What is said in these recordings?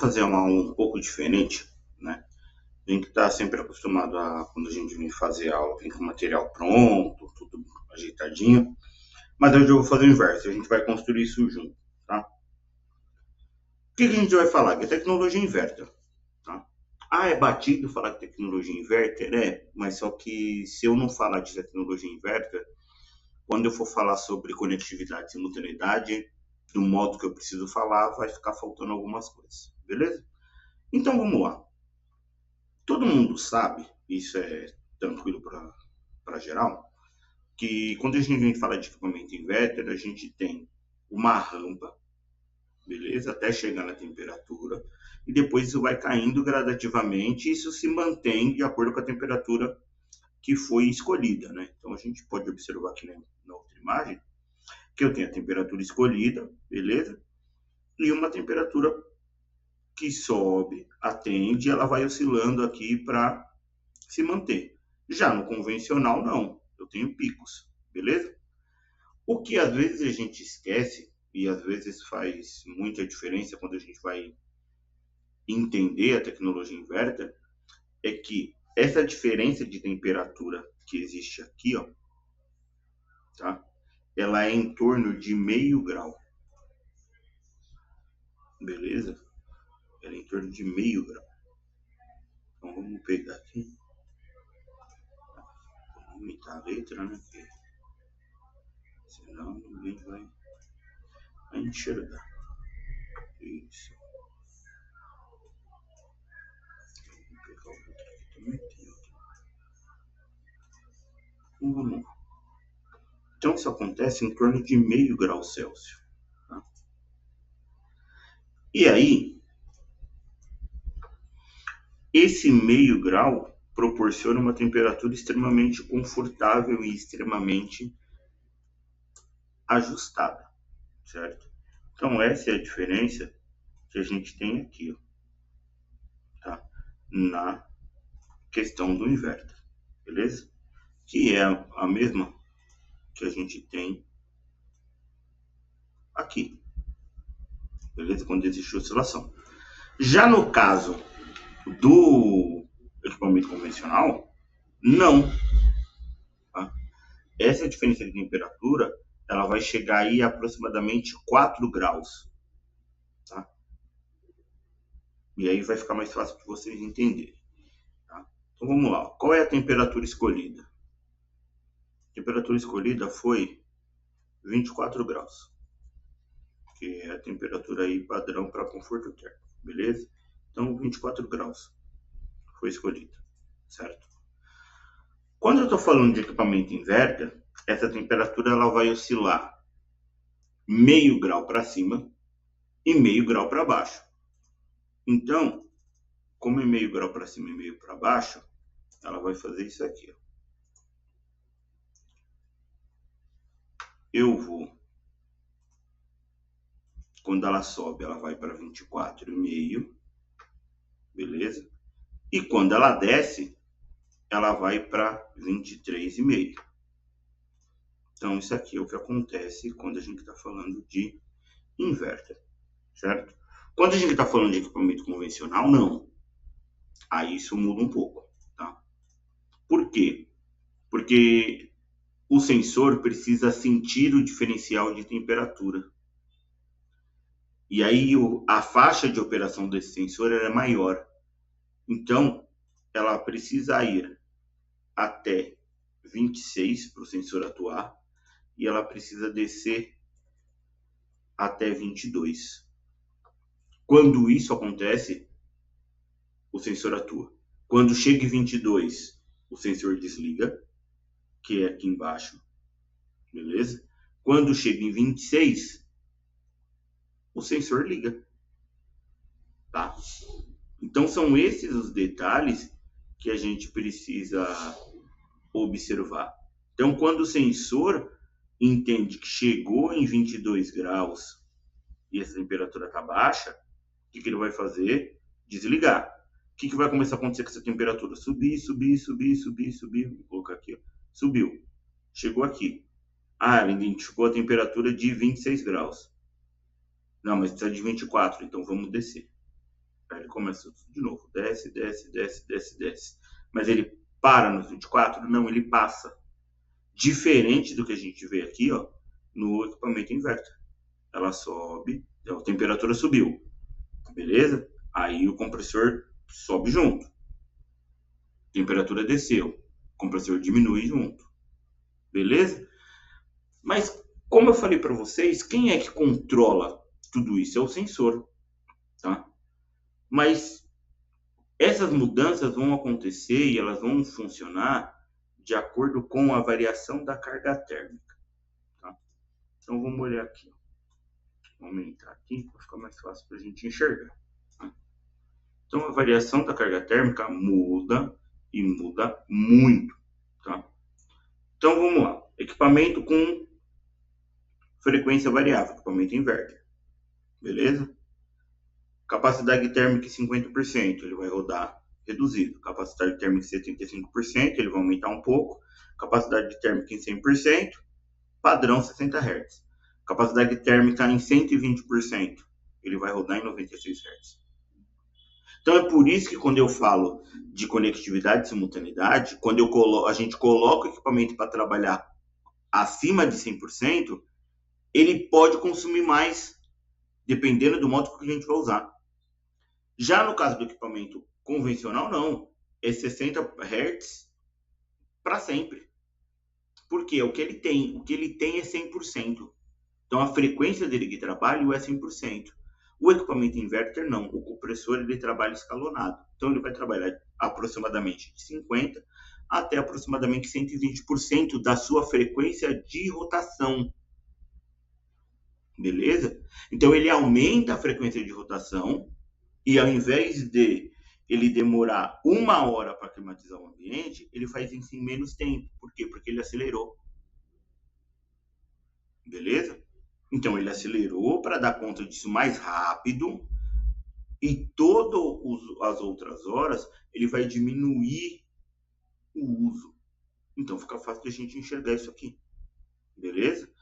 fazer uma aula um pouco diferente, né? A gente está sempre acostumado a, quando a gente vem fazer aula, vem com o material pronto, tudo ajeitadinho. Mas hoje eu vou fazer o inverso, a gente vai construir isso junto, tá? O que a gente vai falar? Que a tecnologia inverter, tá? Ah, é batido falar que tecnologia inverter? É, mas só que se eu não falar de tecnologia inverter, quando eu for falar sobre conectividade e simultaneidade, do modo que eu preciso falar, vai ficar faltando algumas coisas, beleza? Então vamos lá. Todo mundo sabe, isso é tranquilo para geral, que quando a gente fala de equipamento inverter, a gente tem uma rampa, beleza? Até chegar na temperatura, e depois isso vai caindo gradativamente, e isso se mantém de acordo com a temperatura que foi escolhida, né? Então a gente pode observar aqui na outra imagem que eu tenho a temperatura escolhida, beleza? E uma temperatura que sobe, atende, ela vai oscilando aqui para se manter. Já no convencional, não. Eu tenho picos, beleza? O que às vezes a gente esquece, e às vezes faz muita diferença quando a gente vai entender a tecnologia inverter, é que essa diferença de temperatura que existe aqui, ó, tá? Ela é em torno de meio grau, beleza? Ela é em torno de meio grau. Então vamos pegar aqui, vou aumentar a letra, né? Porque senão ninguém vai enxergar. Isso. Vou pegar o outro aqui também. Tem outro. Então vamos lá. Então isso acontece em torno de meio grau Celsius. Tá? E aí, esse meio grau proporciona uma temperatura extremamente confortável e extremamente ajustada, certo? Então essa é a diferença que a gente tem aqui, ó, tá? Na questão do inverter, beleza? Que é a mesma que a gente tem aqui, beleza? Quando existe oscilação. Já no caso do equipamento convencional, não. Tá? Essa diferença de temperatura, ela vai chegar aí a aproximadamente 4 graus. Tá? E aí vai ficar mais fácil para vocês entenderem. Tá? Então vamos lá. Qual é a temperatura escolhida? A temperatura escolhida foi 24 graus, que é a temperatura aí padrão para conforto térmico, beleza? Então 24 graus foi escolhida, certo? Quando eu estou falando de equipamento inverter, essa temperatura ela vai oscilar meio grau para cima e meio grau para baixo. Então, como é meio grau para cima e meio para baixo, ela vai fazer isso aqui. Ó. Eu vou, quando ela sobe, ela vai para 24,5, beleza? E quando ela desce, ela vai para 23,5. Então, isso aqui é o que acontece quando a gente está falando de inverter, certo? Quando a gente está falando de equipamento convencional, não. Aí isso muda um pouco, tá? Por quê? Porque o sensor precisa sentir o diferencial de temperatura. E aí a faixa de operação desse sensor é maior. Então, ela precisa ir até 26 para o sensor atuar e ela precisa descer até 22. Quando isso acontece, o sensor atua. Quando chega em 22, o sensor desliga, que é aqui embaixo, beleza? Quando chega em 26, o sensor liga, tá? Então são esses os detalhes que a gente precisa observar. Então quando o sensor entende que chegou em 22 graus e essa temperatura está baixa, o que ele vai fazer? Desligar. O que vai começar a acontecer com essa temperatura? Subir. Vou colocar aqui, ó. Subiu. Chegou aqui. Ah, ele identificou a temperatura de 26 graus. Não, mas precisa de 24, então vamos descer. Aí ele começa de novo, desce, desce, desce, desce, desce. Mas ele para nos 24? Não, ele passa. Diferente do que a gente vê aqui, ó, no equipamento inverter. Ela sobe, a temperatura subiu, beleza? Aí o compressor sobe junto. A temperatura desceu, o compressor diminui junto, beleza? Mas, como eu falei para vocês, quem é que controla tudo isso? É o sensor, tá? Mas essas mudanças vão acontecer e elas vão funcionar de acordo com a variação da carga térmica, tá? Então, vamos olhar aqui. Vou aumentar aqui para ficar mais fácil para a gente enxergar. Tá? Então, a variação da carga térmica muda e muda muito, tá? Então, vamos lá. Equipamento com frequência variável, equipamento inverter, beleza? Capacidade térmica 50%, ele vai rodar reduzido. Capacidade térmica 75%, ele vai aumentar um pouco. Capacidade térmica em 100%, padrão 60 Hz. Capacidade térmica em 120%, ele vai rodar em 96 Hz. Então é por isso que quando eu falo de conectividade e simultaneidade, quando a gente coloca o equipamento para trabalhar acima de 100%, ele pode consumir mais, dependendo do modo que a gente vai usar. Já no caso do equipamento convencional, não. É 60 Hz para sempre. Por quê? O que ele tem é 100%. Então, a frequência dele de trabalho é 100%. O equipamento inverter, não. O compressor, ele trabalha escalonado. Então, ele vai trabalhar aproximadamente de 50% até aproximadamente 120% da sua frequência de rotação. Beleza? Então, ele aumenta a frequência de rotação e ao invés de ele demorar 1 hora para climatizar o ambiente, ele faz isso em menos tempo. Por quê? Porque ele acelerou. Beleza? Então, ele acelerou para dar conta disso mais rápido e todas as outras horas ele vai diminuir o uso. Então, fica fácil de a gente enxergar isso aqui. Beleza?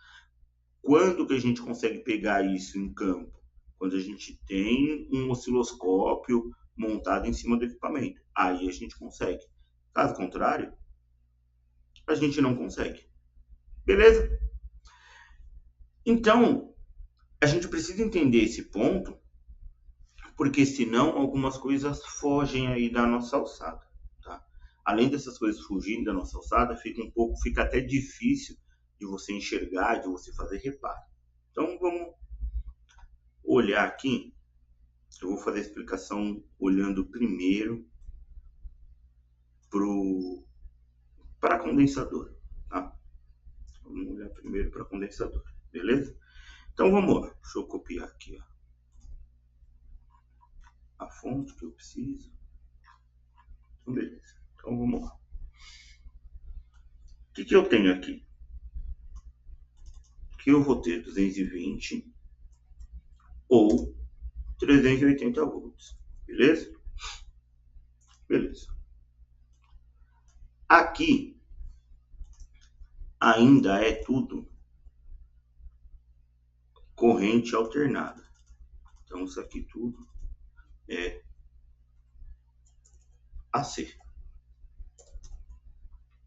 Quando que a gente consegue pegar isso em campo? Quando a gente tem um osciloscópio montado em cima do equipamento. Aí a gente consegue. Caso contrário, a gente não consegue. Beleza? Então, a gente precisa entender esse ponto, porque senão algumas coisas fogem aí da nossa alçada. Tá? Além dessas coisas fugirem da nossa alçada, fica até difícil de você enxergar, de você fazer reparo. Então, vamos olhar aqui. Eu vou fazer a explicação olhando primeiro para condensador. Tá? Vamos olhar primeiro para condensador, beleza? Então vamos lá, deixa eu copiar aqui ó, a fonte que eu preciso. Então, beleza, então vamos lá. O que eu tenho aqui? Que eu vou ter 220 ou 380 volts, beleza? Beleza. Aqui ainda é tudo corrente alternada. Então isso aqui tudo é AC.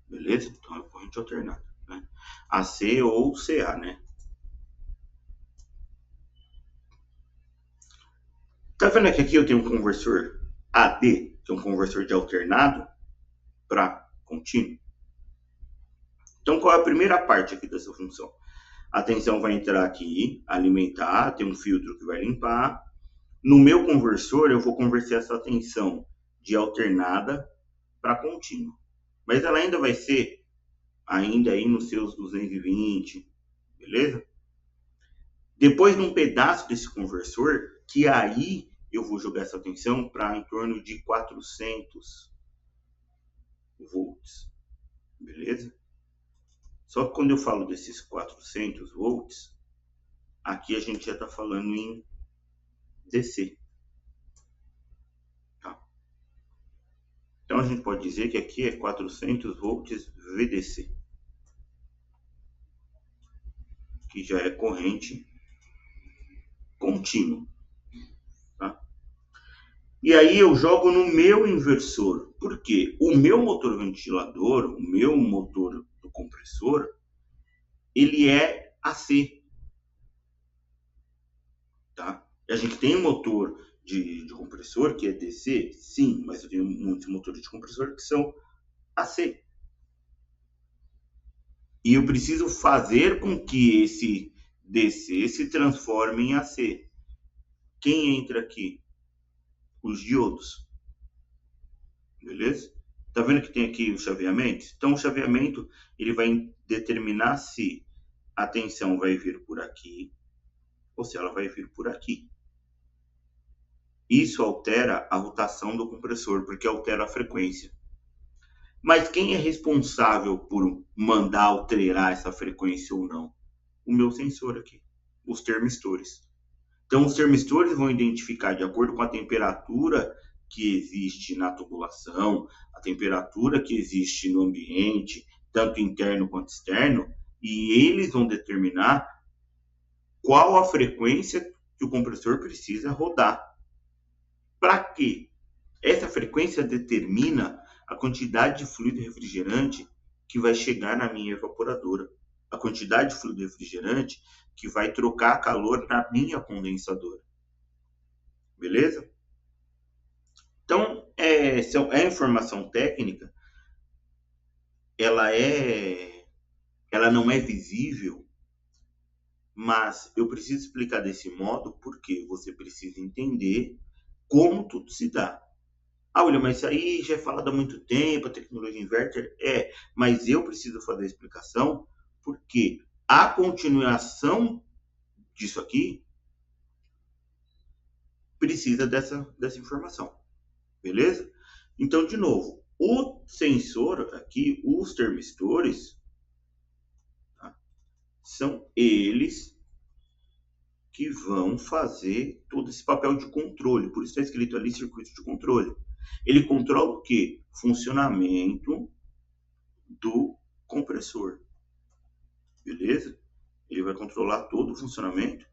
Beleza? Então é corrente alternada, né? AC ou CA, né? Tá vendo que aqui eu tenho um conversor AD, que é um conversor de alternado para contínuo? Então qual é a primeira parte aqui dessa função? A tensão vai entrar aqui, alimentar, tem um filtro que vai limpar. No meu conversor, eu vou converter essa tensão de alternada para contínua. Mas ela ainda vai ser, ainda aí nos seus 220, beleza? Depois, num pedaço desse conversor, que aí eu vou jogar essa tensão para em torno de 400 volts, beleza? Só que quando eu falo desses 400 volts, aqui a gente já está falando em DC. Tá? Então a gente pode dizer que aqui é 400 volts VDC, que já é corrente contínua. Tá? E aí eu jogo no meu inversor. Por quê? O meu motor ventilador, o meu motor do compressor, ele é AC, tá? A gente tem um motor de compressor que é DC, sim, mas eu tenho muitos motores de compressor que são AC. E eu preciso fazer com que esse DC se transforme em AC. Quem entra aqui? Os diodos. Beleza? Tá vendo que tem aqui o chaveamento? Então, o chaveamento ele vai determinar se a tensão vai vir por aqui ou se ela vai vir por aqui. Isso altera a rotação do compressor, porque altera a frequência. Mas quem é responsável por mandar alterar essa frequência ou não? O meu sensor aqui, os termistores. Então, os termistores vão identificar, de acordo com a temperatura que existe na tubulação, a temperatura que existe no ambiente, tanto interno quanto externo, e eles vão determinar qual a frequência que o compressor precisa rodar. Para quê? Essa frequência determina a quantidade de fluido refrigerante que vai chegar na minha evaporadora, a quantidade de fluido refrigerante que vai trocar calor na minha condensadora. Beleza? Então, é informação técnica, ela não é visível, mas eu preciso explicar desse modo porque você precisa entender como tudo se dá. Ah, William, mas isso aí já é falado há muito tempo, a tecnologia inverter mas eu preciso fazer a explicação porque a continuação disso aqui precisa dessa informação, beleza? Então, de novo, o sensor aqui, os termistores, tá? São eles que vão fazer todo esse papel de controle. Por isso está escrito ali circuito de controle. Ele controla o quê? Funcionamento do compressor. Beleza? Ele vai controlar todo o funcionamento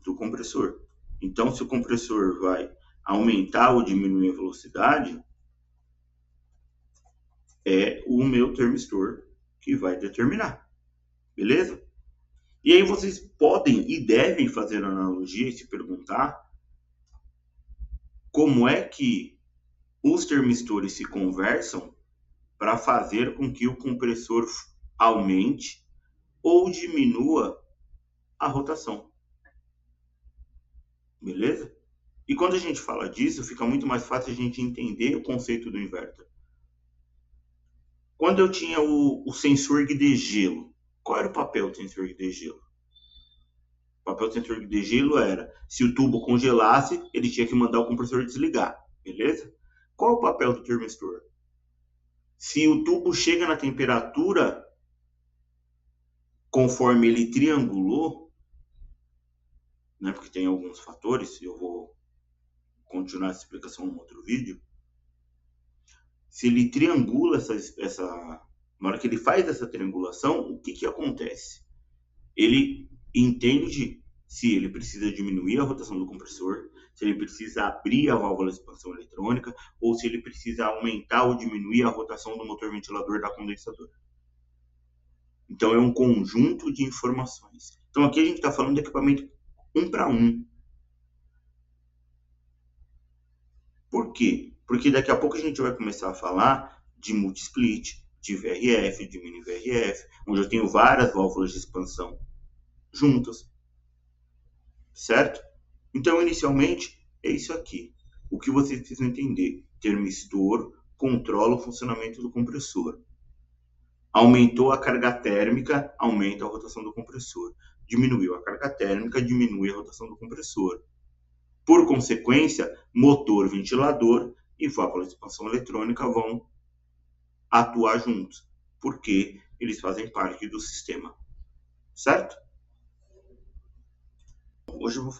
do compressor. Então, se o compressor vai aumentar ou diminuir a velocidade, é o meu termistor que vai determinar. Beleza? E aí vocês podem e devem fazer analogia e se perguntar como é que os termistores se conversam para fazer com que o compressor aumente ou diminua a rotação. Beleza? E quando a gente fala disso, fica muito mais fácil a gente entender o conceito do inverter. Quando eu tinha o sensor de gelo, qual era o papel do sensor de gelo? O papel do sensor de gelo era, se o tubo congelasse, ele tinha que mandar o compressor desligar, beleza? Qual é o papel do termistor? Se o tubo chega na temperatura conforme ele triangulou, né, porque tem alguns fatores, eu vou continuar essa explicação em outro vídeo. Se ele triangula na hora que ele faz essa triangulação, o que acontece? Ele entende se ele precisa diminuir a rotação do compressor, se ele precisa abrir a válvula de expansão eletrônica ou se ele precisa aumentar ou diminuir a rotação do motor ventilador da condensadora. Então é um conjunto de informações. Então aqui a gente está falando de equipamento 1 para 1. Por quê? Porque daqui a pouco a gente vai começar a falar de multisplit, de VRF, de mini VRF, onde eu tenho várias válvulas de expansão juntas, certo? Então, inicialmente, é isso aqui. O que vocês precisam entender? Termistor controla o funcionamento do compressor. Aumentou a carga térmica, aumenta a rotação do compressor. Diminuiu a carga térmica, diminui a rotação do compressor. Por consequência, motor, ventilador e válvula de expansão eletrônica vão atuar juntos, porque eles fazem parte do sistema, certo? Hoje eu vou